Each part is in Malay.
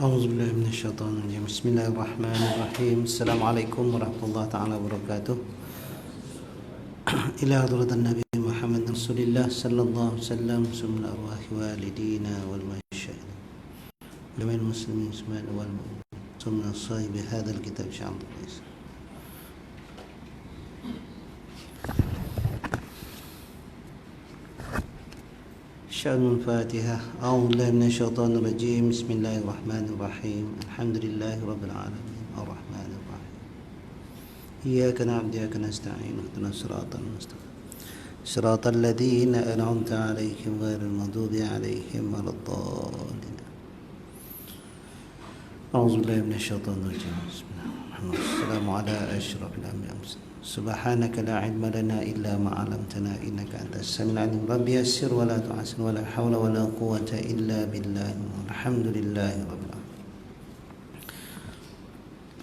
A'udzubillahi minasyaitonirrajim. Bismillahirrahmanirrahim. Assalamualaikum warahmatullahi taala wabarakatuh. Ila hadratin Nabi Muhammad Rasulillah sallallahu alaihi wasallam, summa arwahi walidina wal masyayikh. Jamil muslimin subhanahu wal mu'min. Summa sahibi hadzal kitab insyaallah. Syarul Fatihah. A'udzubillahi minasyaitonir rajim. Bismillahirrahmanirrahim. Alhamdulillahirabbil alamin. Arrahmanir rahim. Iyyaka na'budu wa iyyaka nasta'in. Ihdinas siratal mustaqim. Siratal ladzina an'amta 'alaihim ghairil maghdubi 'alaihim waladdallin. A'udzubillahi minasyaitonir rajim. Bismillahirrahmanirrahim. Assalamu ala asyrafil anbiya'i. Subhanaka la ilma lana illa ma 'allamtana innaka antas samiul 'alim. Rabbi yassir wa la tu'assir wa la haula wa la quwwata illa billah. Alhamdulillahi rabbil alamin.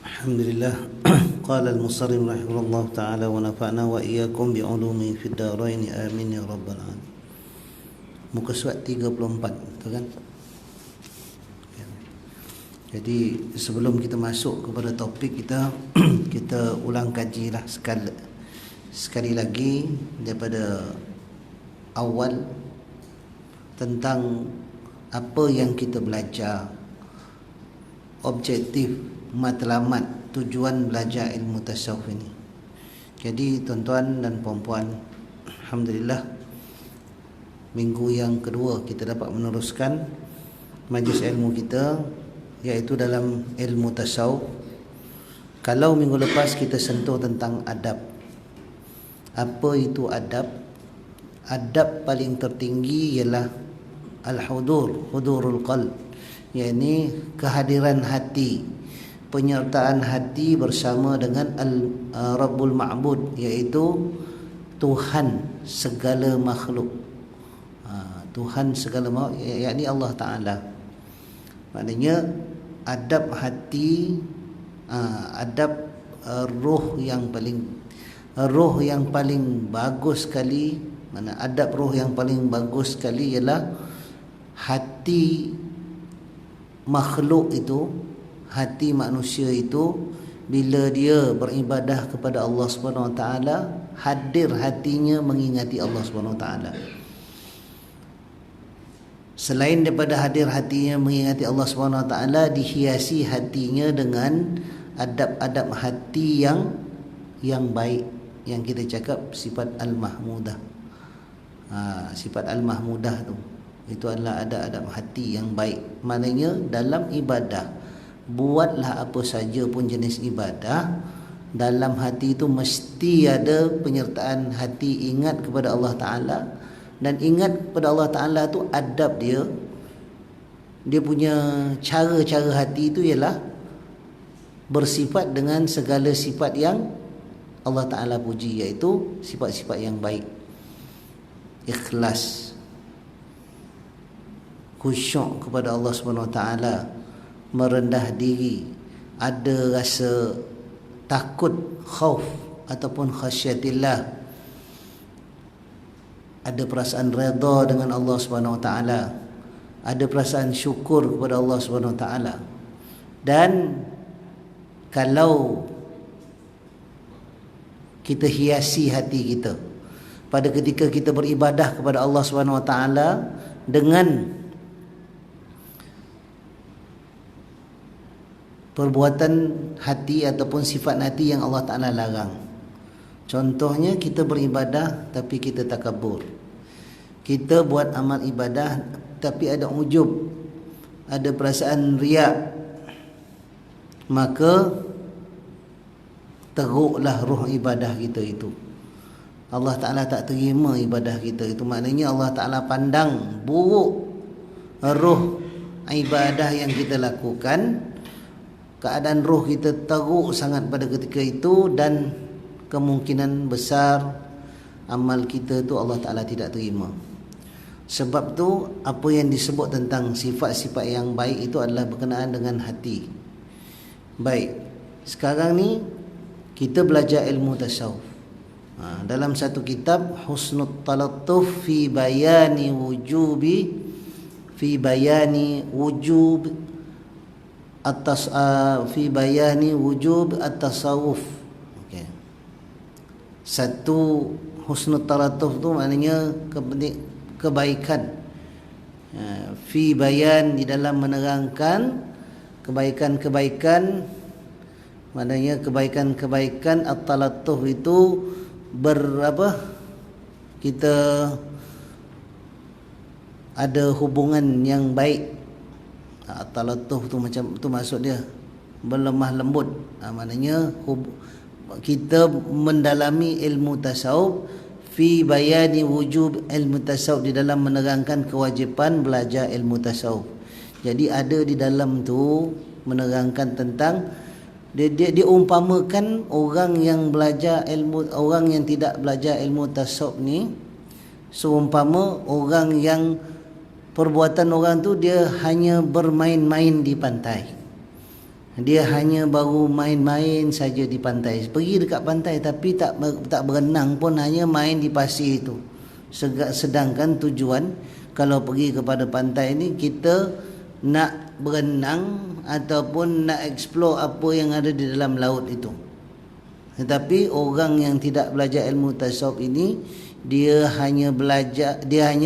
Alhamdulillah. Qala al-musannif rahimahullah ta'ala wa nafa'na wa iyyakum bi 'ulumi fid dharain amin ya rabbal alamin. Muka surat 34, betul kan? Jadi sebelum kita masuk kepada topik kita, kita ulang kajilah sekali lagi daripada awal tentang apa yang kita belajar, objektif, matlamat, tujuan belajar ilmu tasawuf ini. Jadi tuan-tuan dan puan-puan, alhamdulillah minggu yang kedua kita dapat meneruskan majlis ilmu kita, iaitu dalam ilmu tasawuf. Kalau minggu lepas kita sentuh tentang adab. Apa itu adab? Adab paling tertinggi ialah hudurul qalb, yakni kehadiran hati, penyertaan hati bersama dengan Rabbul Ma'bud, iaitu Tuhan segala makhluk. Tuhan segala makhluk, yakni Allah Ta'ala. Maknanya adab hati, adab roh yang paling bagus sekali. Mana adab roh yang paling bagus sekali ialah hati makhluk itu, hati manusia itu bila dia beribadah kepada Allah Subhanahu Wa Taala, hadir hatinya mengingati Allah Subhanahu Wa Taala. Selain daripada hadir hatinya mengingati Allah Subhanahu Wa Taala, dihiasi hatinya dengan adab-adab hati yang baik, yang kita cakap sifat al-mahmudah. Sifat al-mahmudah itu adalah adab-adab hati yang baik. Maknanya dalam ibadah, buatlah apa saja pun jenis ibadah, dalam hati itu mesti ada penyertaan hati ingat kepada Allah Taala. Dan ingat kepada Allah Ta'ala tu adab dia punya cara-cara hati itu ialah bersifat dengan segala sifat yang Allah Ta'ala puji, iaitu sifat-sifat yang baik. Ikhlas, khusyuk kepada Allah Subhanahu Wa Taala, merendah diri, ada rasa takut, khauf ataupun khasyatillah, ada perasaan redha dengan Allah Subhanahu Wa Taala, ada perasaan syukur kepada Allah Subhanahu Wa Taala. Dan kalau kita hiasi hati kita pada ketika kita beribadah kepada Allah Subhanahu Wa Taala dengan perbuatan hati ataupun sifat hati yang Allah Ta'ala larang. Contohnya kita beribadah tapi kita takabur. Kita buat amal ibadah tapi ada ujub, ada perasaan riak, maka teruklah roh ibadah kita itu. Allah Ta'ala tak terima ibadah kita itu. Maknanya Allah Ta'ala pandang buruk roh ibadah yang kita lakukan. Keadaan roh kita teruk sangat pada ketika itu, dan kemungkinan besar amal kita tu Allah Ta'ala tidak terima. Sebab tu apa yang disebut tentang sifat-sifat yang baik itu adalah berkenaan dengan hati. Baik, sekarang ni kita belajar ilmu tasawuf. Dalam satu kitab, Husnul Talattuf fi bayani wujub atas fi bayani wujub at-tasawuf. Okey. Satu, husnul taratuf tu maknanya kebaikan. Fi bayan, di dalam menerangkan kebaikan-kebaikan, maknanya kebaikan-kebaikan. At-talatuf itu kita ada hubungan yang baik. At-talatuf tu macam tu maksud dia, berlemah lembut. Maknanya kita mendalami ilmu tasawuf fi bayani wujub ilmu tasawuf, di dalam menerangkan kewajipan belajar ilmu tasawuf. Jadi ada di dalam tu menerangkan tentang dia umpamakan orang yang belajar ilmu, orang yang tidak belajar ilmu tasawuf ni seumpama orang yang perbuatan orang tu dia hanya bermain-main di pantai. Dia hanya baru main-main saja di pantai. Pergi dekat pantai tapi tak berenang pun, hanya main di pasir itu. Sedangkan tujuan kalau pergi kepada pantai ni, kita nak berenang ataupun nak explore apa yang ada di dalam laut itu. Tetapi orang yang tidak belajar ilmu tasawuf ini, dia hanya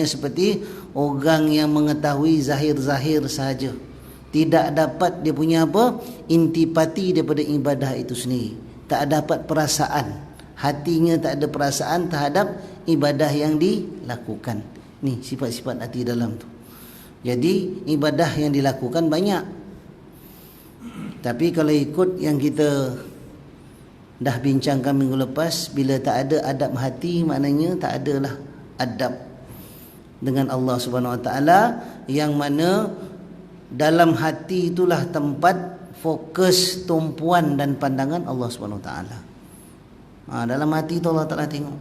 seperti orang yang mengetahui zahir-zahir sahaja. Tidak dapat dia punya intipati daripada ibadah itu sendiri. Tak dapat perasaan, hatinya tak ada perasaan terhadap ibadah yang dilakukan. Ni sifat-sifat hati dalam tu. Jadi ibadah yang dilakukan banyak, tapi kalau ikut yang kita dah bincangkan minggu lepas, bila tak ada adab hati, maknanya tak adalah adab dengan Allah Subhanahu Wa Taala, yang mana dalam hati itulah tempat fokus tumpuan dan pandangan Allah Subhanahu Wa Taala. Dalam hati itu Allah Taala tengok.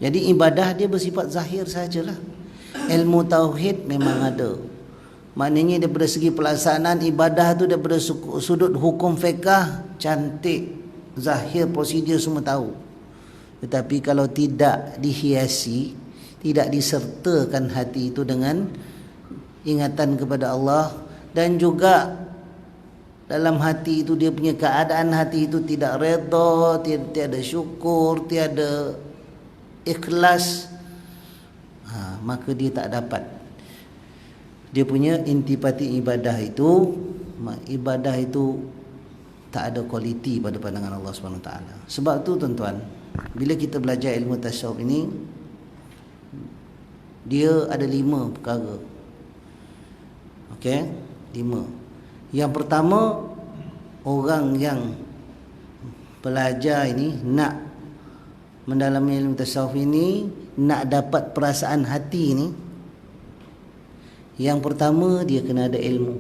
Jadi ibadah dia bersifat zahir sajalah. Ilmu tauhid memang ada. Maknanya daripada segi pelaksanaan ibadah tu, daripada sudut hukum fiqh cantik, zahir, prosedur semua tahu. Tetapi kalau tidak dihiasi, tidak disertakan hati itu dengan ingatan kepada Allah, dan juga dalam hati itu dia punya keadaan hati itu tidak redha, tiada syukur, tiada ikhlas, maka dia tak dapat dia punya intipati ibadah itu. Ibadah itu tak ada kualiti pada pandangan Allah Subhanahu Wa Taala. Sebab tu tuan-tuan, bila kita belajar ilmu tasawuf ini, dia ada 5 perkara. Okey, 5. Yang pertama, orang yang belajar ini nak mendalami ilmu tasawuf ini, nak dapat perasaan hati ini, yang pertama dia kena ada ilmu.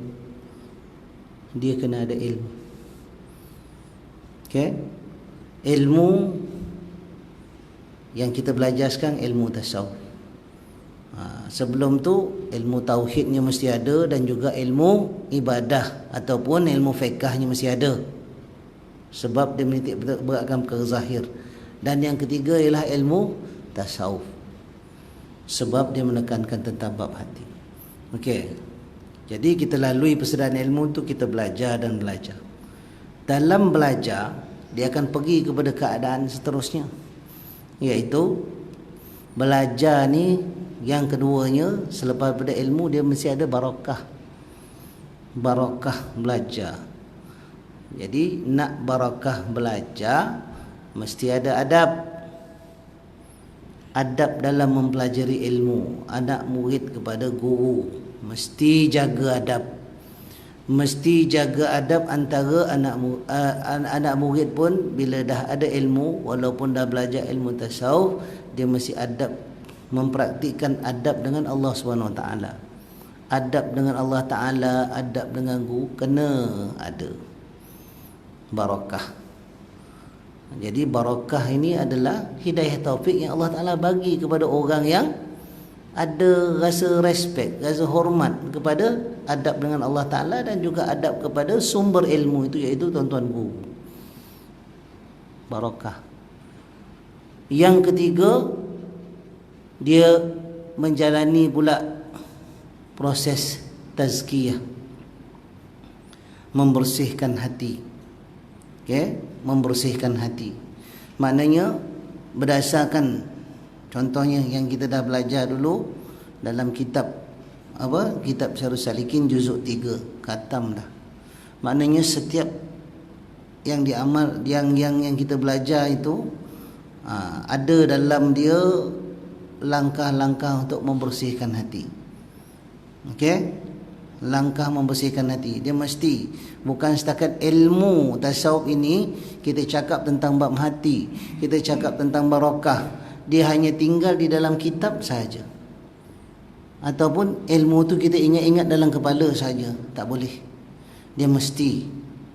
Dia kena ada ilmu. Okey, ilmu yang kita belajar sekarang ilmu tasawuf. Sebelum tu ilmu tauhidnya mesti ada, dan juga ilmu ibadah ataupun ilmu fiqahnya mesti ada, sebab dia menitik beratkan perkara zahir. Dan yang ketiga ialah ilmu tasawuf, sebab dia menekankan tentang bab hati. Okey, jadi kita lalui persediaan ilmu tu, kita belajar dan belajar. Dalam belajar dia akan pergi kepada keadaan seterusnya, iaitu belajar ni yang keduanya, selepas pada ilmu dia mesti ada barakah. Barakah belajar. Jadi nak barakah belajar mesti ada adab. Adab dalam mempelajari ilmu. Anak murid kepada guru mesti jaga adab. Mesti jaga adab antara anak murid pun. Bila dah ada ilmu, walaupun dah belajar ilmu tasawuf, dia mesti adab, mempraktikkan adab dengan Allah Subhanahu Wa Taala. Adab dengan Allah Taala, adab dengan guru kena ada. Barakah. Jadi barakah ini adalah hidayah taufik yang Allah Taala bagi kepada orang yang ada rasa respect, rasa hormat kepada adab dengan Allah Taala, dan juga adab kepada sumber ilmu itu, iaitu tuan-tuan guru. Barakah. Yang ketiga, dia menjalani pula proses tazkiyah. membersihkan hati. Okey, membersihkan hati. Maknanya berdasarkan contohnya yang kita dah belajar dulu dalam kitab kitab Syarhus Salikin juzuk 3, khatam dah. Maknanya setiap yang diamal yang kita belajar itu ada dalam dia langkah-langkah untuk membersihkan hati. Okey? Langkah membersihkan hati. Dia mesti bukan setakat ilmu tasawuf ini kita cakap tentang bab hati, kita cakap tentang barakah, dia hanya tinggal di dalam kitab saja. Ataupun ilmu tu kita ingat-ingat dalam kepala saja, tak boleh. Dia mesti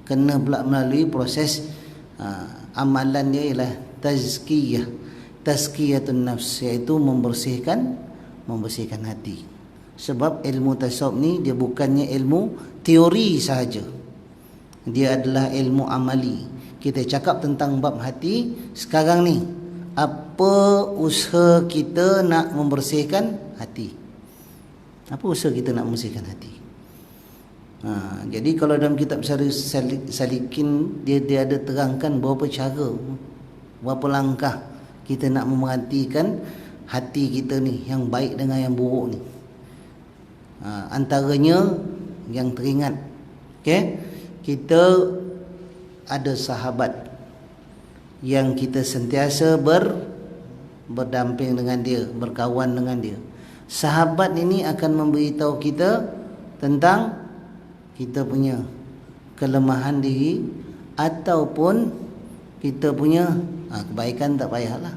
kena pula melalui proses amalan dia ialah tazkiyatun nafs, iaitu membersihkan hati. Sebab ilmu tasawuf ni dia bukannya ilmu teori sahaja, dia adalah ilmu amali. Kita cakap tentang bab hati sekarang ni, apa usaha kita nak membersihkan hati? Apa usaha kita nak membersihkan hati? Jadi kalau dalam kitab Syarhus Salikin dia ada terangkan berapa cara, berapa langkah kita nak memerhatikan hati kita ni, yang baik dengan yang buruk ni. Antaranya yang teringat, okey, kita ada sahabat yang kita sentiasa berdamping dengan dia, berkawan dengan dia. Sahabat ini akan memberitahu kita tentang kita punya kelemahan diri ataupun kita punya kebaikan, tak payahlah.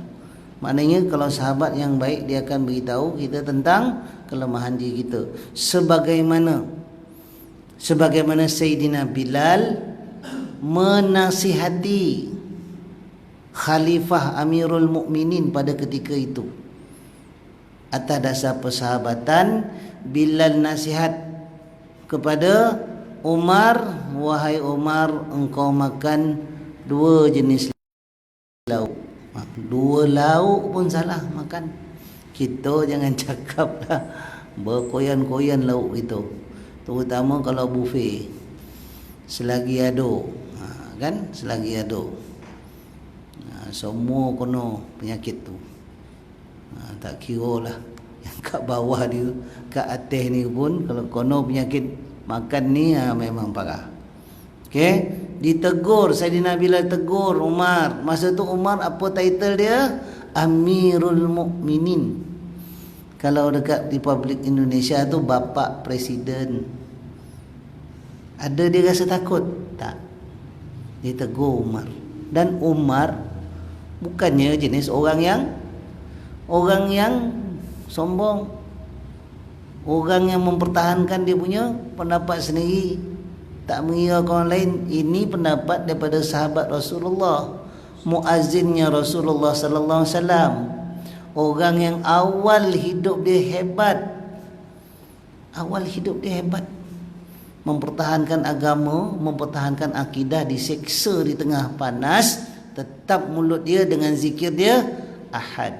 Maknanya kalau sahabat yang baik, dia akan beritahu kita tentang kelemahan diri kita. Sebagaimana Sayyidina Bilal menasihati Khalifah Amirul Mukminin pada ketika itu. Atas dasar persahabatan, Bilal nasihat kepada Umar, wahai Umar, engkau makan 2 jenis lauk. 2 lauk pun salah makan. Kita jangan cakap lah berkoyan-koyan lauk itu, terutama kalau buffet. Selagi ada, kan? Selagi ada, semua kena penyakit tu. Tak kira lah yang kat bawah dia, kat atas ni pun kalau kena penyakit makan ni memang parah. Okey, ditegur Saidina Bilal, tegur Umar. Masa tu Umar apa title dia? Amirul Mukminin. Kalau dekat Republik Indonesia tu bapa presiden. Ada dia rasa takut? Tak. Dia tegur Umar. Dan Umar bukannya jenis orang yang sombong, orang yang mempertahankan dia punya pendapat sendiri, tak mengira orang lain. Ini pendapat daripada sahabat Rasulullah, muazzinnya Rasulullah sallallahu alaihi wasallam, orang yang awal hidup dia hebat, mempertahankan agama, mempertahankan akidah, diseksa di tengah panas, tetap mulut dia dengan zikir dia Ahad,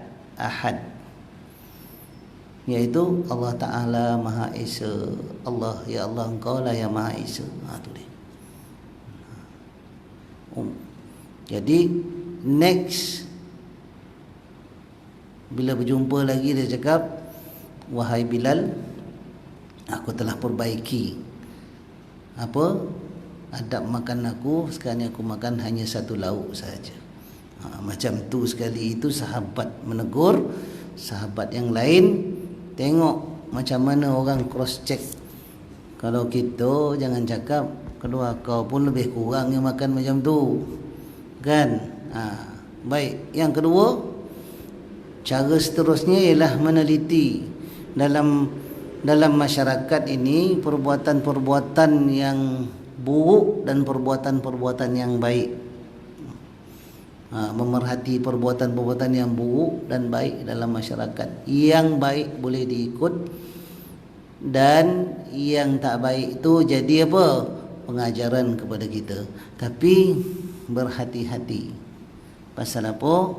iaitu Allah Ta'ala Maha Esa. Allah, ya Allah, engkau lah yang Maha Esa. Tu dia. Jadi next bila berjumpa lagi, dia cakap, wahai Bilal, aku telah perbaiki adab makan aku. Sekarang aku makan hanya 1 lauk saja. Macam tu sekali itu sahabat menegur sahabat yang lain. Tengok macam mana orang cross check. Kalau kita jangan cakap, kedua kau pun lebih kurang yang makan macam tu, kan? Baik. Yang kedua, cara seterusnya ialah meneliti dalam masyarakat ini perbuatan-perbuatan yang buruk dan perbuatan-perbuatan yang baik. Memerhati perbuatan-perbuatan yang buruk dan baik dalam masyarakat. Yang baik boleh diikut, dan yang tak baik itu jadi apa? Pengajaran kepada kita. Tapi berhati-hati. Pasal apa?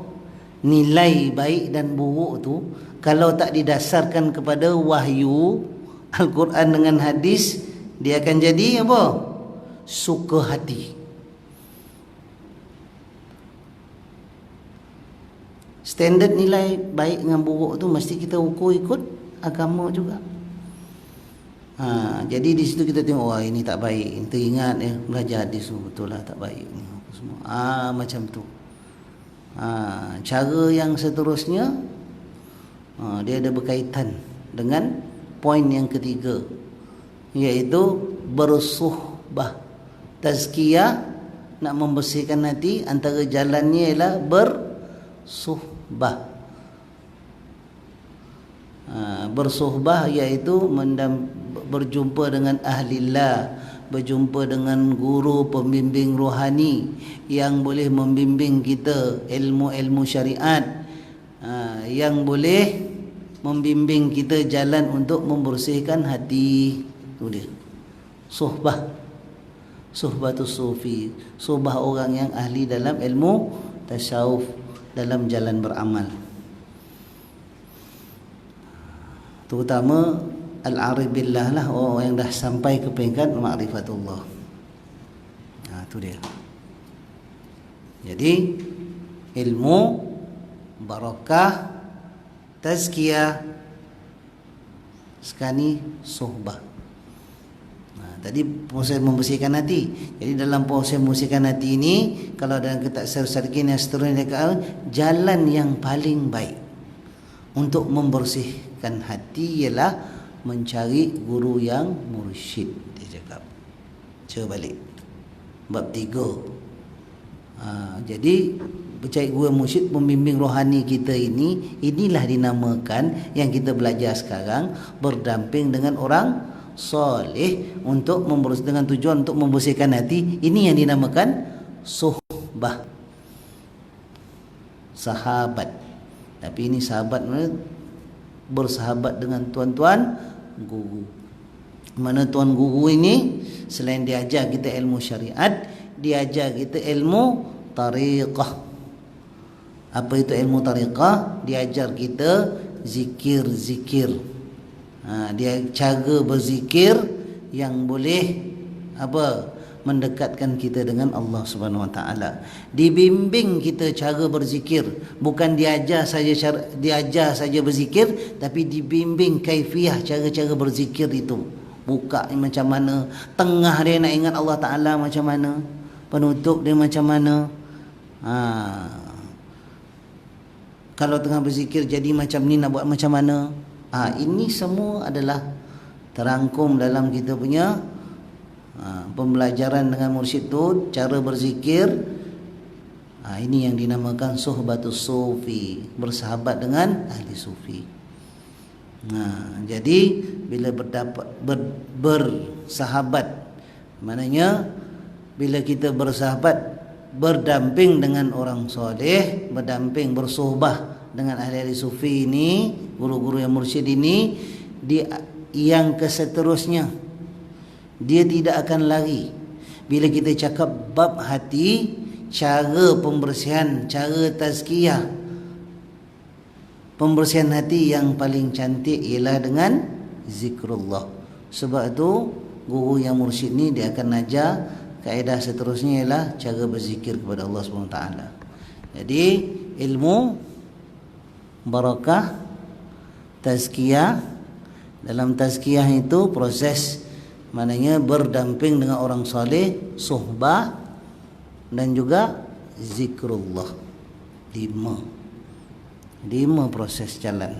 Nilai baik dan buruk tu kalau tak didasarkan kepada wahyu Al-Quran dengan hadis, dia akan jadi apa? suka hati. Standard nilai baik dengan buruk tu mesti kita ukur ikut agama juga. Jadi di situ kita tengok, wah ini tak baik. Kita ingat belajar hadis tu betul lah tak baik ni semua. Macam tu. Cara yang seterusnya dia ada berkaitan dengan poin yang ketiga, iaitu bersuhbah. Tazkiyah, nak membersihkan hati, antara jalannya ialah bersuhbah. Bersuhbah iaitu berjumpa dengan ahlillah, berjumpa dengan guru pembimbing rohani yang boleh membimbing kita ilmu-ilmu syariat, yang boleh membimbing kita jalan untuk membersihkan hati. Itu dia suhbah. Suhbatus sufi, suhbah orang yang ahli dalam ilmu tasawuf, dalam jalan beramal, terutama al-arif billah lah, orang yang dah sampai ke peringkat ma'rifatullah. Itu dia. Jadi ilmu, barakah, tazkiyah, sekali suhbah. Tadi proses membersihkan hati. Jadi dalam proses membersihkan hati ini, kalau dalam kitab Sarikin yang seterusnya, jalan yang paling baik untuk membersihkan hati ialah mencari guru yang mursyid. Dia cakap, coba balik bab 3. Jadi mencari guru yang mursyid, pembimbing rohani kita ini, inilah dinamakan yang kita belajar sekarang, berdamping dengan orang soleh untuk dengan tujuan untuk membersihkan hati. Ini yang dinamakan suhbah, sahabat. Tapi ini sahabat bersahabat dengan tuan-tuan guru. Mana tuan guru ini selain dia ajar kita ilmu syariat, dia ajar kita ilmu tariqah. Apa itu ilmu tariqah? Dia ajar kita zikir-zikir. Dia cara berzikir yang boleh mendekatkan kita dengan Allah Subhanahu Wa Taala. Dibimbing kita cara berzikir, bukan diajar saja berzikir, tapi dibimbing kaifiah cara-cara berzikir itu. Buka macam mana, tengah dia nak ingat Allah Taala macam mana, penutup dia macam mana. Kalau tengah berzikir jadi macam ni, nak buat macam mana? Ini semua adalah terangkum dalam kita punya pembelajaran dengan mursyid tu, cara berzikir. Ini yang dinamakan suhbatus sufi, bersahabat dengan ahli sufi. Jadi bila bersahabat, maknanya bila kita bersahabat, berdamping dengan orang soleh, berdamping bersuhbah dengan ahli-ahli sufi ini, guru-guru yang mursyid ini, yang keseterusnya dia tidak akan lari. Bila kita cakap bab hati, cara pembersihan, cara tazkiyah, pembersihan hati yang paling cantik ialah dengan zikrullah. Sebab itu guru yang mursyid ni dia akan ajar kaedah seterusnya ialah cara berzikir kepada Allah SWT. Jadi ilmu, barakah, tazkiyah. Dalam tazkiyah itu proses, maknanya berdamping dengan orang soleh, suhbah, dan juga zikrullah. 5 proses jalan.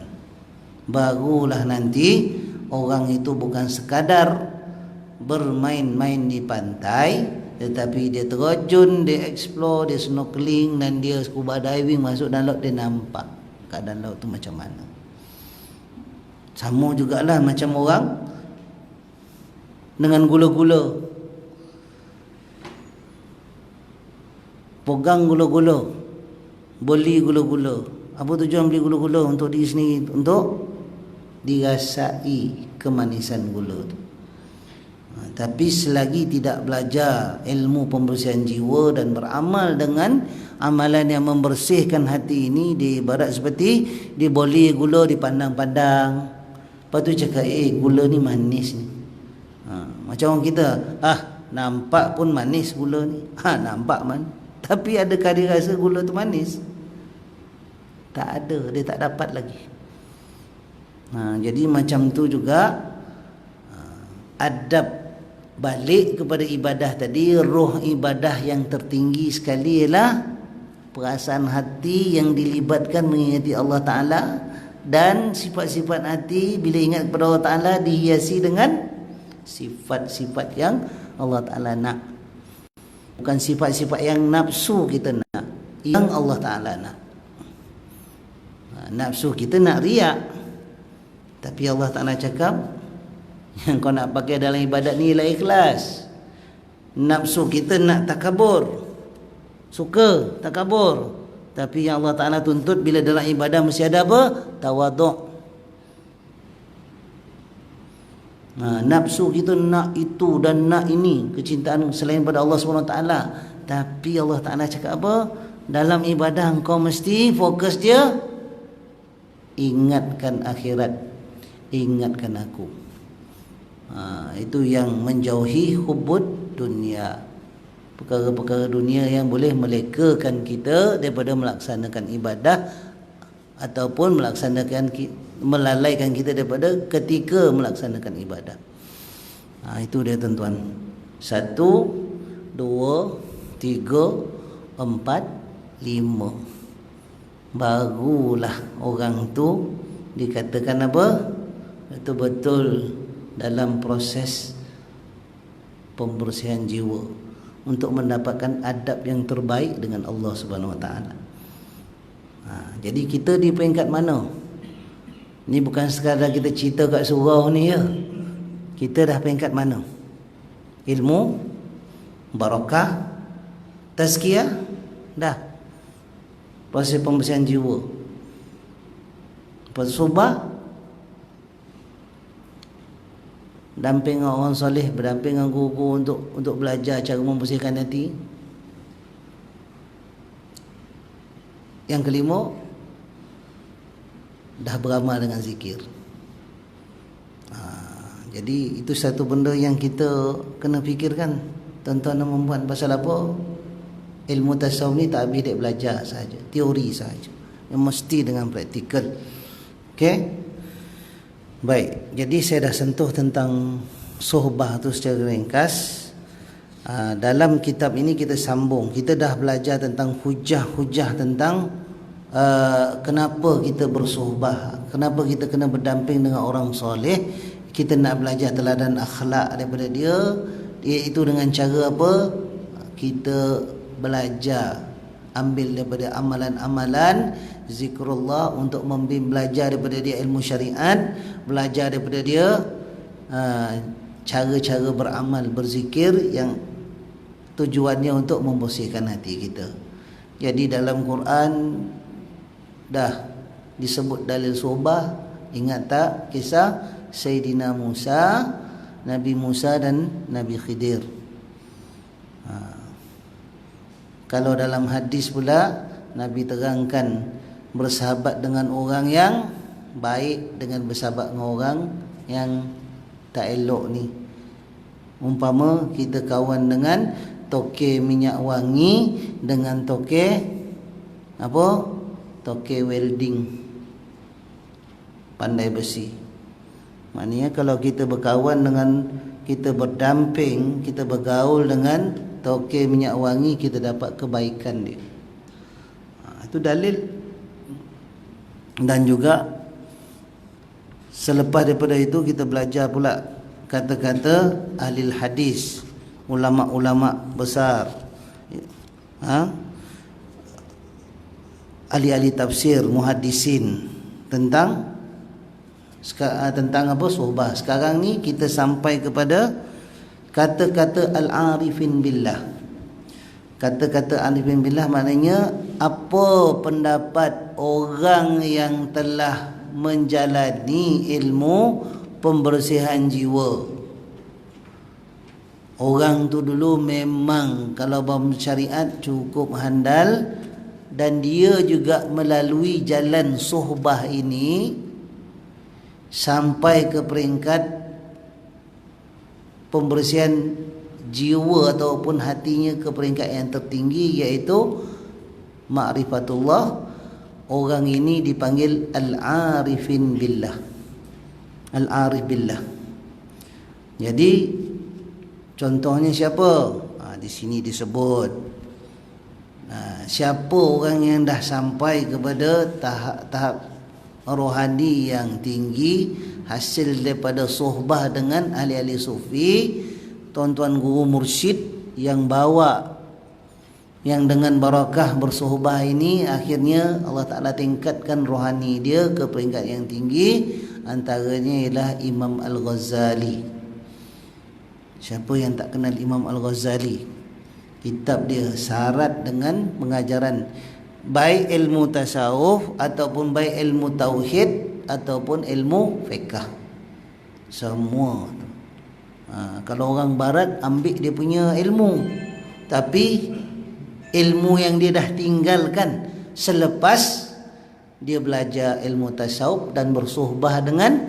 Barulah nanti orang itu bukan sekadar bermain-main di pantai, tetapi dia terjun, dia explore, dia snorkeling, dan dia scuba diving, masuk dalam laut, dia nampak keadaan laut tu macam mana. Sama jugalah macam orang dengan gula-gula, pegang gula-gula, beli gula-gula. Apa tujuan beli gula-gula? Untuk diri sendiri, untuk dirasai kemanisan gula tu. Tapi selagi tidak belajar ilmu pembersihan jiwa dan beramal dengan amalan yang membersihkan hati ini, dia ibarat seperti diboli gula dipandang-pandang. Lepas tu cakap, gula ni manis ni. Macam orang kita, nampak pun manis gula ni. Nampak man. Tapi adakah dia rasa gula tu manis? Tak ada, dia tak dapat lagi. Jadi macam tu juga adab balik kepada ibadah tadi. Roh ibadah yang tertinggi sekali ialah perasaan hati yang dilibatkan mengingati Allah Ta'ala. Dan sifat-sifat hati bila ingat kepada Allah Ta'ala dihiasi dengan sifat-sifat yang Allah Ta'ala nak. Bukan sifat-sifat yang nafsu kita nak, yang Allah Ta'ala nak. Nafsu kita nak riak, tapi Allah Ta'ala cakap yang kau nak pakai dalam ibadat ni ialah ikhlas. Nafsu kita nak takabur, suka takabur, tapi yang Allah Ta'ala tuntut bila dalam ibadah mesti ada apa? Tawaduk. Nafsu kita nak itu dan nak ini, kecintaan selain pada Allah SWT. Tapi Allah Ta'ala cakap apa? Dalam ibadah engkau mesti fokus dia, ingatkan akhirat, ingatkan aku. Itu yang menjauhi hubbud dunia, perkara-perkara dunia yang boleh melekakan kita daripada melaksanakan ibadah ataupun melalaikan kita daripada ketika melaksanakan ibadah. Itu dia tuan-tuan. 1, 2, 3, 4, 5. Barulah orang tu dikatakan apa? Betul-betul dalam proses pembersihan jiwa untuk mendapatkan adab yang terbaik dengan Allah Subhanahu Wa Taala. Jadi kita di peringkat mana? Ni bukan sekadar kita cerita kat surau ni ya. Kita dah peringkat mana? Ilmu, barakah, tazkiyah, dah. Proses pembersihan jiwa. Proses subah, damping dengan orang soleh, berdamping dengan guru untuk belajar cara membersihkan hati. Yang kelima, dah beramal dengan zikir. Jadi itu satu benda yang kita kena fikirkan, tuan-tuan dan puan-puan. Pasal apa? Ilmu tasawuf ni tak habis dek belajar saja, teori saja. Yang mesti dengan praktikal. Okey? Baik, jadi saya dah sentuh tentang sohbah tu secara ringkas. Dalam kitab ini kita sambung. Kita dah belajar tentang hujah-hujah tentang kenapa kita bersohbah, kenapa kita kena berdamping dengan orang soleh. Kita nak belajar teladan akhlak daripada dia, iaitu dengan cara apa? Kita belajar, ambil daripada amalan-amalan zikrullah untuk belajar daripada dia ilmu syariat, belajar daripada dia cara-cara beramal, berzikir yang tujuannya untuk membersihkan hati kita. Jadi dalam Quran dah disebut dalil sohbah. Ingat tak kisah Sayyidina Musa, Nabi Musa dan Nabi Khidir? Kalau dalam hadis pula Nabi terangkan bersahabat dengan orang yang baik dengan bersahabat dengan orang yang tak elok ni. Umpama kita kawan dengan toke minyak wangi dengan toke apa? Toke welding, pandai besi. Maknanya kalau kita berkawan dengan, kita berdamping, kita bergaul dengan toke minyak wangi, kita dapat kebaikan dia. Itu dalil. Dan juga selepas daripada itu kita belajar pula kata-kata ahli hadis, ulama-ulama besar, ahli-ahli tafsir, muhaddisin tentang apa? Sohbah. Sekarang ni kita sampai kepada kata-kata al-arifin billah. Kata-kata arifin billah maknanya apa pendapat orang yang telah menjalani ilmu pembersihan jiwa. Orang tu dulu memang kalau bersyariat cukup handal, dan dia juga melalui jalan sohbah ini sampai ke peringkat pembersihan jiwa ataupun hatinya ke peringkat yang tertinggi, iaitu ma'rifatullah. Orang ini dipanggil al-arifin billah, al-arif billah. Jadi contohnya siapa? Di sini disebut siapa orang yang dah sampai kepada tahap rohani yang tinggi, hasil daripada sohbah dengan ahli-ahli sufi, tuan-tuan guru mursyid yang bawa, yang dengan barakah bersohbah ini akhirnya Allah Ta'ala tingkatkan rohani dia ke peringkat yang tinggi. Antaranya ialah Imam Al-Ghazali. Siapa yang tak kenal Imam Al-Ghazali? Kitab dia syarat dengan pengajaran baik ilmu tasawuf ataupun baik ilmu tauhid ataupun ilmu fiqh, semua. Kalau orang barat ambil dia punya ilmu, tapi ilmu yang dia dah tinggalkan selepas dia belajar ilmu tasawuf dan bersuhbah dengan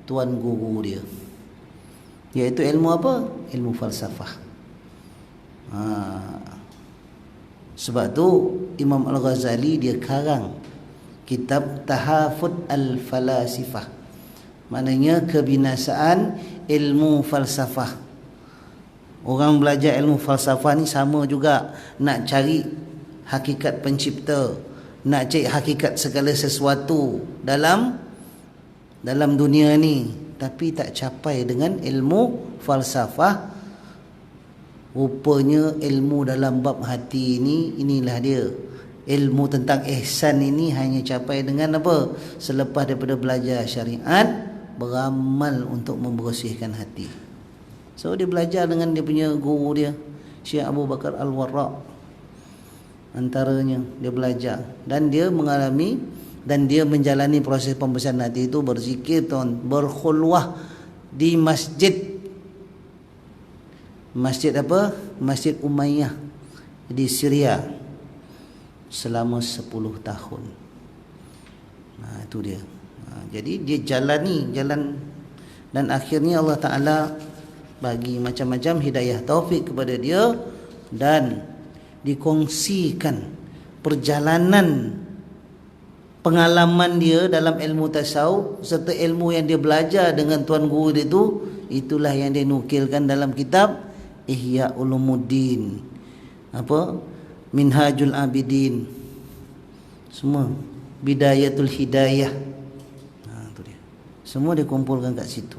tuan guru dia, iaitu ilmu apa? Ilmu falsafah. Sebab tu Imam Al-Ghazali dia karang kitab Tahafut Al-Falasifah, maknanya kebinasaan ilmu falsafah. Orang belajar ilmu falsafah ni sama juga nak cari hakikat pencipta, nak cari hakikat segala sesuatu dalam dunia ni, tapi tak capai dengan ilmu falsafah. Rupanya ilmu dalam bab hati ini, inilah dia. Ilmu tentang ihsan ini hanya capai dengan apa? Selepas daripada belajar syariat, beramal untuk membersihkan hati. So dia belajar dengan dia punya guru dia, Syekh Abu Bakar Al-Warraq. Antaranya dia belajar dan dia mengalami dan dia menjalani proses pembersihan hati itu, berzikir, berkhulwah di masjid apa? Masjid Umayyah di Syria selama 10 tahun. Itu dia. Jadi dia jalan dan akhirnya Allah Ta'ala bagi macam-macam hidayah taufik kepada dia dan dikongsikan perjalanan pengalaman dia dalam ilmu tasawuf serta ilmu yang dia belajar dengan tuan guru dia itu. Itulah yang dia nukilkan dalam kitab Ihya Ulumuddin, apa? Minhajul Abidin, semua Bidayatul Hidayah. Itu dia. Semua dikumpulkan kat situ.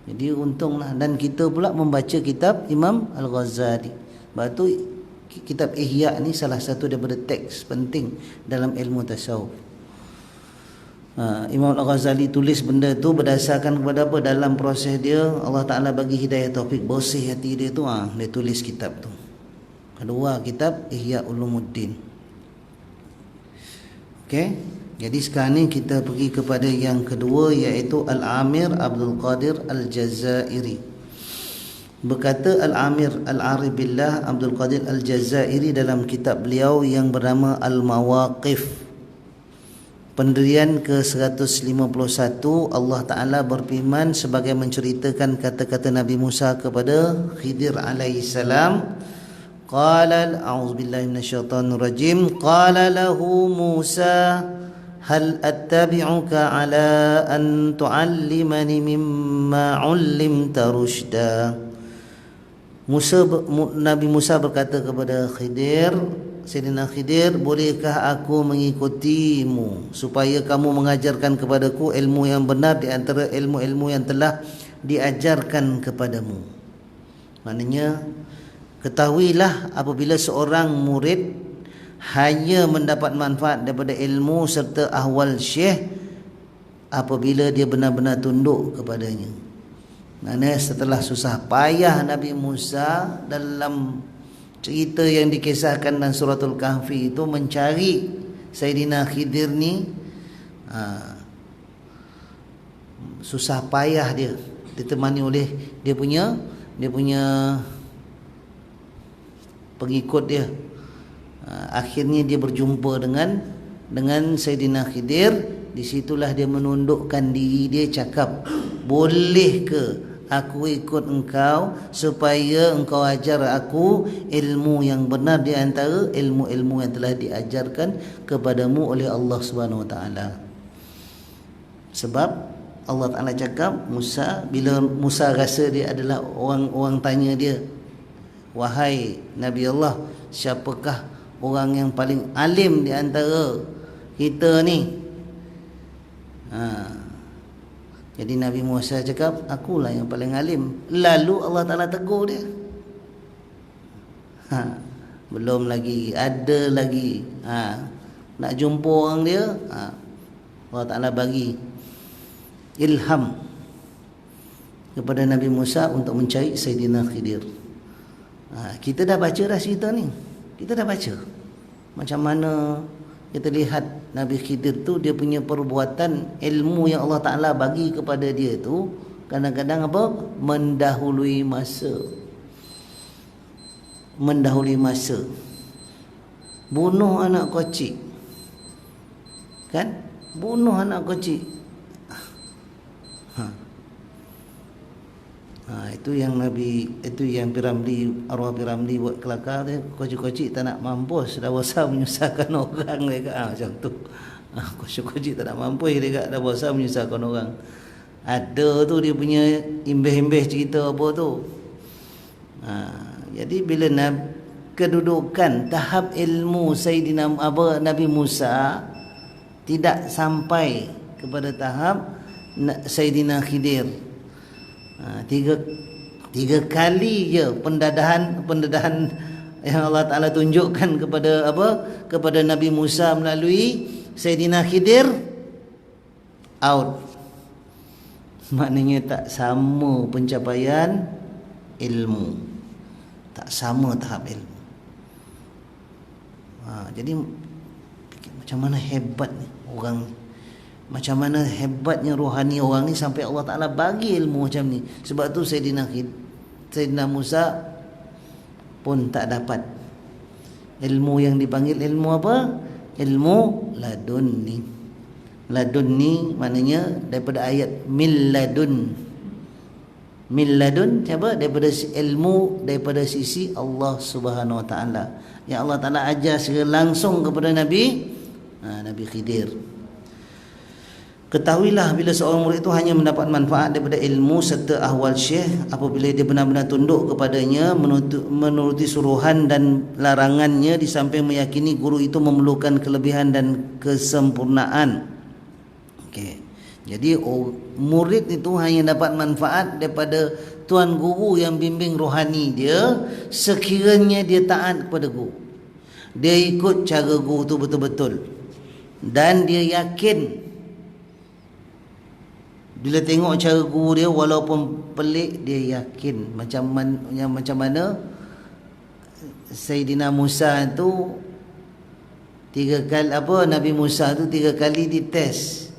Jadi untunglah. Dan kita pula membaca kitab Imam Al-Ghazali. Sebab tu kitab Ihya ni salah satu daripada teks penting dalam ilmu tasawuf. Imam Al-Ghazali tulis benda tu berdasarkan kepada apa? Dalam proses dia Allah Ta'ala bagi hidayah taufik, bersih hati dia tu, dia tulis kitab tu. Kedua kitab Ihya Ulumuddin. Okey. Jadi sekarang ni kita pergi kepada yang kedua, iaitu Al-Amir Abdul Qadir Al-Jazairi. Berkata Al-Amir Al-Arif Billah Abdul Qadir Al-Jazairi dalam kitab beliau yang bernama Al-Mawaqif, pendirian ke-151, Allah Ta'ala berfirman sebagai menceritakan kata-kata Nabi Musa kepada Khidir alaihissalam. Qala a'udzubillahi minasyaitonir rajim. Qala lahu Musa hal attabi'uka ala an tu'allimani mimma 'ullimta rusyda. Nabi Musa berkata kepada Khidir, Sayyidina Khidir, bolehkah aku mengikutimu supaya kamu mengajarkan kepadaku ilmu yang benar di antara ilmu-ilmu yang telah diajarkan kepadamu. Maknanya ketahuilah apabila seorang murid hanya mendapat manfaat daripada ilmu serta ahwal syekh apabila dia benar-benar tunduk kepadanya. Maknanya setelah susah payah Nabi Musa dalam cerita yang dikisahkan dalam suratul Kahfi itu mencari Sayyidina Khidir ni, susah payah dia ditemani oleh dia punya pengikut dia. Akhirnya dia berjumpa dengan Sayyidina Khidir. Di situlah dia menundukkan diri dia, cakap, boleh ke aku ikut engkau supaya engkau ajar aku ilmu yang benar di antara ilmu-ilmu yang telah diajarkan kepadamu oleh Allah Subhanahu Wa Taala. Sebab Allah Taala cakap Musa, bila Musa rasa dia adalah orang tanya dia, wahai Nabi Allah, siapakah orang yang paling alim di antara kita ni? Jadi Nabi Musa cakap, akulah yang paling alim. Lalu Allah Ta'ala tegur dia. Belum lagi, ada lagi. Nak jumpa orang dia, Allah Ta'ala bagi ilham kepada Nabi Musa untuk mencari Sayyidina Khidir. Kita dah baca dah cerita ni. Kita dah baca macam mana kita lihat Nabi Khidir tu, dia punya perbuatan, ilmu yang Allah Ta'ala bagi kepada dia tu kadang-kadang apa? Mendahului masa. Mendahului masa. Bunuh anak kecil. Kan? Bunuh anak kecil. Itu yang Piramli, arwah Piramli buat kelakar dia, kocik-kocik tak nak mampus, dah bosan menyusahkan orang dia, macam tu. Kocik-kocik tak nak mampus dia, dah bosan menyusahkan orang. Ada tu dia punya imbih-imbih cerita apa tu. Jadi bila kedudukan tahap ilmu Sayyidina Nabi Musa tidak sampai kepada tahap Sayyidina Khidir. Tiga kali je pendadahan yang Allah Ta'ala tunjukkan kepada Nabi Musa melalui Sayyidina Khidir, out. Maknanya tak sama pencapaian ilmu, tak sama tahap ilmu. Jadi macam mana hebat ni orang ni, macam mana hebatnya rohani orang ni sampai Allah Ta'ala bagi ilmu macam ni. Sebab tu Sayyidina Musa pun tak dapat ilmu yang dipanggil ilmu apa? Ilmu ladunni. Ladunni maknanya daripada ayat min ladun. Min ladun siapa? Daripada ilmu daripada sisi Allah Subhanahu Wa Ta'ala, yang Allah Ta'ala ajar secara langsung kepada Nabi Khidir. Ketahuilah, bila seorang murid itu hanya mendapat manfaat daripada ilmu serta ahwal syekh apabila dia benar-benar tunduk kepadanya, menuruti suruhan dan larangannya, di samping meyakini guru itu memerlukan kelebihan dan kesempurnaan. Jadi murid itu hanya dapat manfaat daripada tuan guru yang bimbing rohani dia sekiranya dia taat kepada guru, dia ikut cara guru tu betul-betul, dan dia yakin. Bila tengok cara guru dia walaupun pelik, dia yakin macam mana Sayyidina Musa tu Nabi Musa tu 3 kali dites,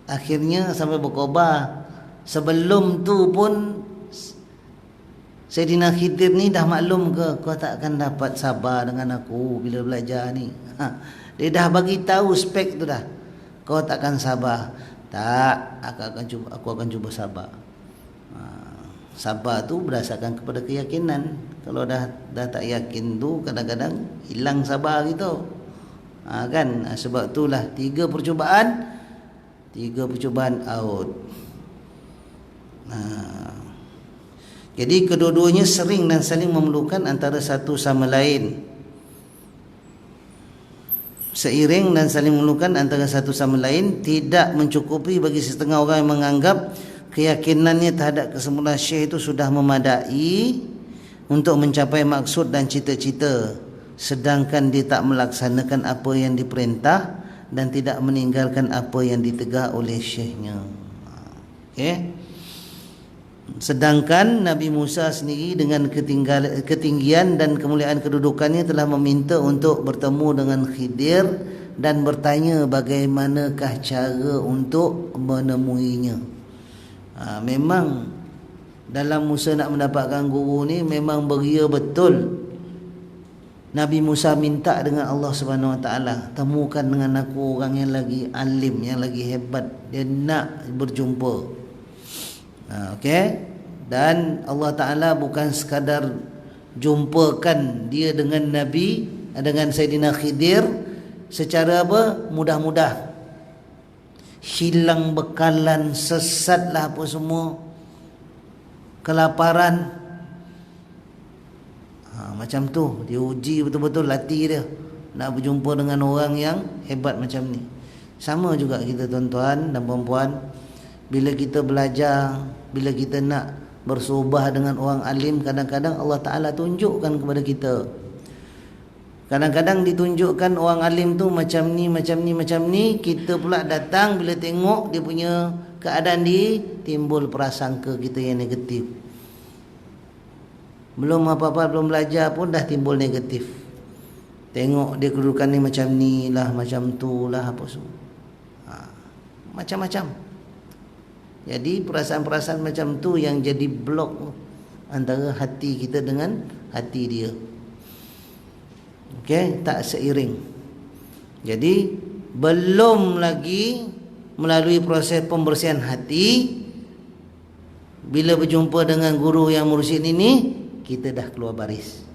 akhirnya sampai berkobar. Sebelum tu pun Sayyidina Khidir ni dah maklum ke, kau tak akan dapat sabar dengan aku bila belajar ni. Dia dah bagi tahu spek tu dah, kau tak akan sabar. Tak, aku akan cuba sabar. Sabar tu berdasarkan kepada keyakinan. Kalau dah tak yakin tu kadang-kadang hilang sabar gitu. Kan? Sebab itulah 3 percubaan out. Jadi kedua-duanya sering dan saling memerlukan antara satu sama lain. Seiring dan saling memerlukan antara satu sama lain, tidak mencukupi bagi setengah orang yang menganggap keyakinannya terhadap kesempurnaan syekh itu sudah memadai untuk mencapai maksud dan cita-cita, sedangkan dia tak melaksanakan apa yang diperintah dan tidak meninggalkan apa yang ditegak oleh syekhnya. Sedangkan Nabi Musa sendiri dengan ketinggian dan kemuliaan kedudukannya telah meminta untuk bertemu dengan Khidir dan bertanya bagaimanakah cara untuk menemuinya. Memang dalam Musa nak mendapatkan guru ni memang beria betul. Nabi Musa minta dengan Allah Subhanahu Wa Taala, temukan dengan aku orang yang lagi alim, yang lagi hebat. Dia nak berjumpa. Dan Allah Ta'ala bukan sekadar jumpakan dia dengan Nabi, dengan Sayyidina Khidir secara apa? Mudah-mudah. Hilang bekalan, sesatlah apa semua, kelaparan. Macam tu, dia uji betul-betul latih dia nak berjumpa dengan orang yang hebat macam ni. Sama juga kita tuan-tuan dan puan-puan, bila kita belajar, bila kita nak bersuhbah dengan orang alim, kadang-kadang Allah Ta'ala tunjukkan kepada kita. Kadang-kadang ditunjukkan orang alim tu macam ni, macam ni, macam ni. Kita pula datang, bila tengok dia punya keadaan dia, timbul prasangka kita yang negatif. Belum apa-apa, belum belajar pun dah timbul negatif. Tengok dia kedudukan ni macam ni lah, macam tu lah, apa semua. Macam-macam. Jadi perasaan-perasaan macam tu yang jadi blok antara hati kita dengan hati dia. Okey, tak seiring. Jadi belum lagi melalui proses pembersihan hati, bila berjumpa dengan guru yang mursyid ini, kita dah keluar baris.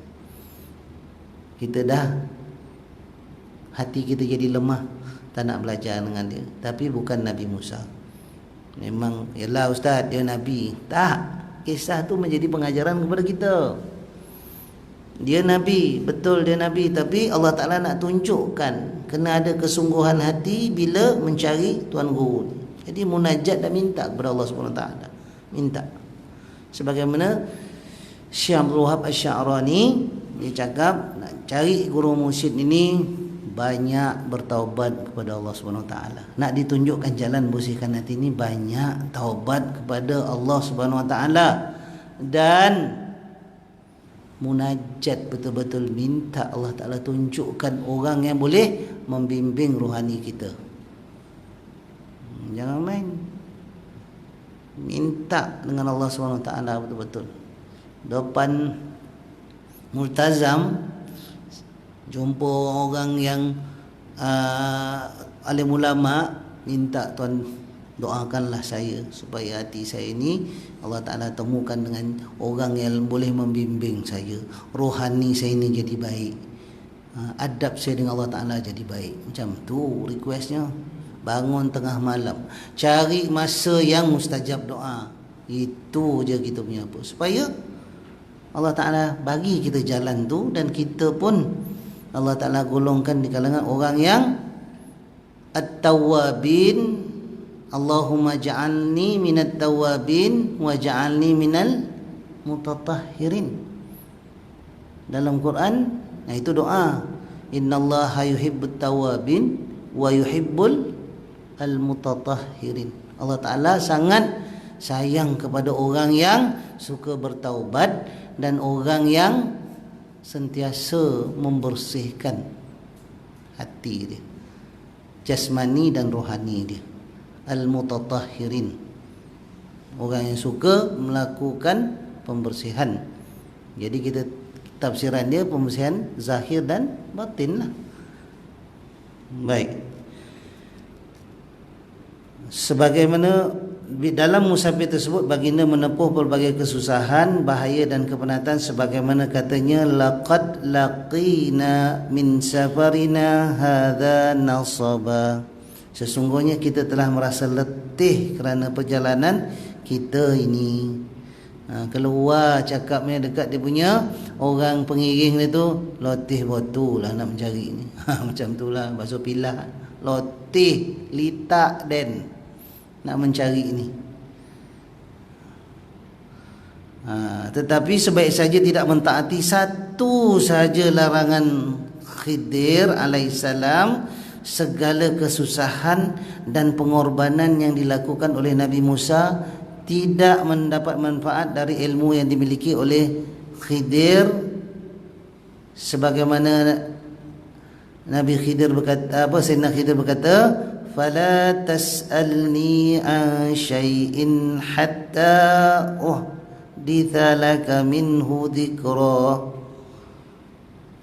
Kita dah, hati kita jadi lemah, tak nak belajar dengan dia. Tapi bukan Nabi Musa. Memang, yalah ustaz, dia Nabi. Tak, kisah tu menjadi pengajaran kepada kita. Dia Nabi, betul dia Nabi, tapi Allah Ta'ala nak tunjukkan kena ada kesungguhan hati bila mencari Tuan Guru. Jadi munajat dan minta kepada Allah SWT. Minta. Sebagaimana Syekh Abdul Wahab Asy-Sya'rani, dia cakap nak cari guru mursyid ini banyak bertaubat kepada Allah SWT. Nak ditunjukkan jalan bersihkan hati ini, banyak taubat kepada Allah SWT. Dan munajat, betul-betul minta Allah Ta'ala tunjukkan orang yang boleh membimbing rohani kita. Jangan main. Minta dengan Allah SWT betul-betul. Depan multazam, jumpa orang yang alim ulama, minta Tuan doakanlah saya supaya hati saya ini Allah Ta'ala temukan dengan orang yang boleh membimbing saya, rohani saya ini jadi baik, adab saya dengan Allah Ta'ala jadi baik. Macam tu requestnya. Bangun tengah malam, cari masa yang mustajab doa. Itu je kita punya apa, supaya Allah Ta'ala bagi kita jalan tu, dan kita pun Allah Ta'ala golongkan di kalangan orang yang at-tawwabin. Allahumma ja'alni minat tawwabin wa ja'alni minal mutatahhirin. Dalam Quran, nah itu doa, innallaha yuhibbut tawwabin wa yuhibbul al-mutatahhirin. Allah Ta'ala sangat sayang kepada orang yang suka bertaubat dan orang yang sentiasa membersihkan hati dia, jasmani dan rohani dia. Al-mutatahhirin, orang yang suka melakukan pembersihan. Jadi kita tafsiran dia pembersihan zahir dan batin lah. Baik. Sebagaimana dalam musafir tersebut baginda menempuh berbagai kesusahan, bahaya dan kepenatan, sebagaimana katanya, laqad laqina min safarina hadza nasaba. Sesungguhnya kita telah merasa letih kerana perjalanan kita ini. Keluar cakapnya dekat dia punya orang pengiring dia tu, letih betul lah nak mencari ni. Macam tu lah bahasa pilah, letih litak den nak mencari ini. Tetapi sebaik saja tidak mentaati satu saja larangan Khidir alaihissalam, segala kesusahan dan pengorbanan yang dilakukan oleh Nabi Musa tidak mendapat manfaat dari ilmu yang dimiliki oleh Khidir. Sebagaimana Nabi Khidir berkata, Sayyidina Khidir berkata, fala tas'alni an syai'in hatta uhditha laka minhu dhikra.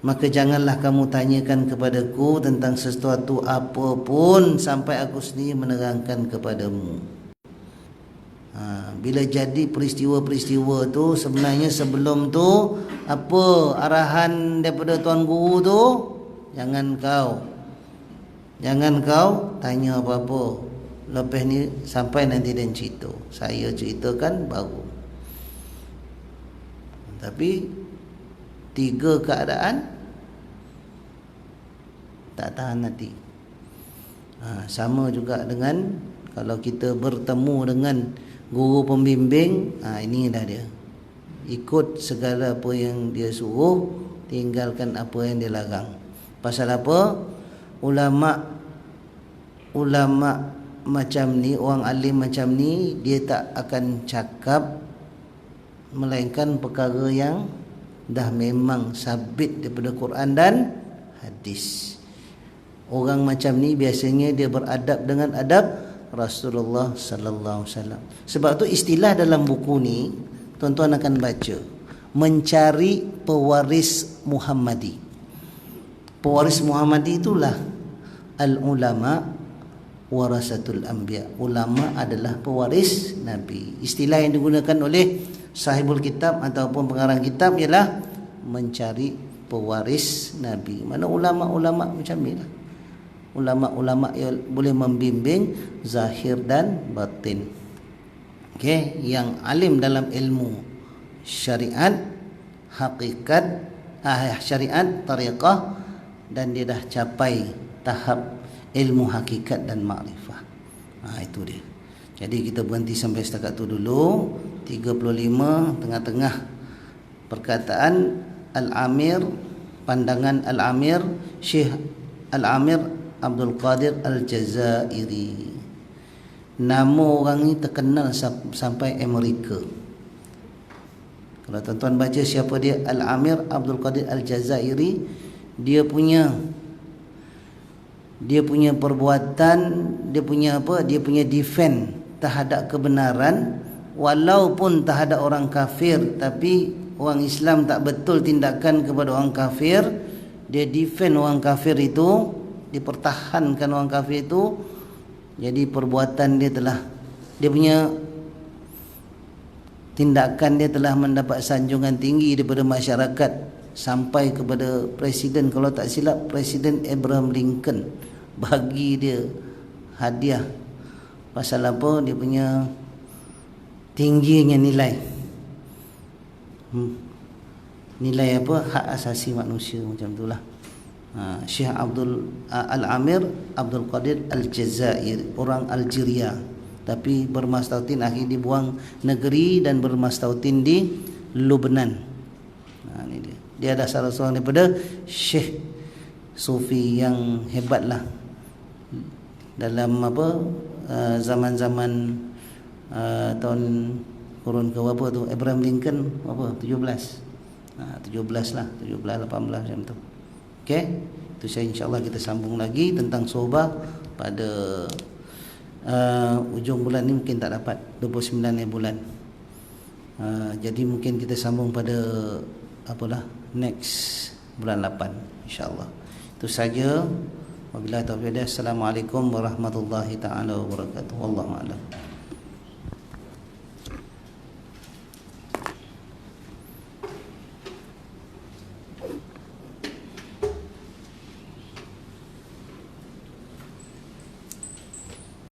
Maka janganlah kamu tanyakan kepadaku tentang sesuatu apapun sampai aku sendiri menerangkan kepadamu. Bila jadi peristiwa-peristiwa tu, sebenarnya sebelum tu apa arahan daripada tuan guru tu, jangan kau tanya apa-apa. Lepas ni sampai nanti dia cerita, saya ceritakan baru. Tapi 3 keadaan tak tahan nanti. Sama juga dengan kalau kita bertemu dengan guru pembimbing, ini dah dia. Ikut segala apa yang dia suruh, tinggalkan apa yang dia larang. Pasal apa? Ulama macam ni, orang alim macam ni, dia tak akan cakap melainkan perkara yang dah memang sabit daripada Quran dan hadis. Orang macam ni biasanya dia beradab dengan adab Rasulullah sallallahu alaihi wasallam. Sebab tu istilah dalam buku ni tuan-tuan akan baca, mencari pewaris Muhammadi. Pewaris Muhammadi itulah al-ulama warasatul anbiya. Ulama adalah pewaris Nabi. Istilah yang digunakan oleh sahibul kitab ataupun pengarang kitab ialah mencari pewaris Nabi. Mana ulama-ulama macam ni lah. Ulama-ulama yang boleh membimbing zahir dan batin. Okey, yang alim dalam ilmu syariat, hakikat, syariat, tariqah, dan dia dah capai tahap ilmu hakikat dan makrifah. Itu dia. Jadi kita berhenti sampai setakat tu dulu. 35 tengah-tengah perkataan Al-Amir, pandangan Al-Amir, Syekh Al-Amir Abdul Qadir Al-Jazairi. Nama orang ni terkenal sampai Amerika. Kalau tuan-tuan baca siapa dia, Al-Amir Abdul Qadir Al-Jazairi, dia punya perbuatan, dia punya defend terhadap kebenaran, walaupun terhadap orang kafir, tapi orang Islam tak betul tindakan kepada orang kafir, dia defend orang kafir itu, dipertahankan orang kafir itu. Jadi perbuatan dia punya tindakan dia telah mendapat sanjungan tinggi daripada masyarakat, sampai kepada presiden, kalau tak silap Presiden Abraham Lincoln bagi dia hadiah. Pasal apa? Dia punya tingginya nilai nilai apa, hak asasi manusia, macam itulah. Syekh Al-Amir Abdul Qadir Al-Jazair, orang Algeria, tapi bermastautin, akhir dibuang negeri dan bermastautin di Lubnan. Ini dia. Dia adalah salah seorang daripada syekh sufi yang hebatlah dalam zaman-zaman tahun kurun ke berapa tu, Abraham Lincoln apa 17 lah, 17 18 macam tu. Okey, itu saya insya-Allah kita sambung lagi tentang sohbah pada ujung bulan ni, mungkin tak dapat 29 bulan. Jadi mungkin kita sambung pada next bulan 8 insya-Allah. Itu saja. Wabillahi taufiq. Assalamualaikum warahmatullahi taala wabarakatuh. Wallahu a'lam.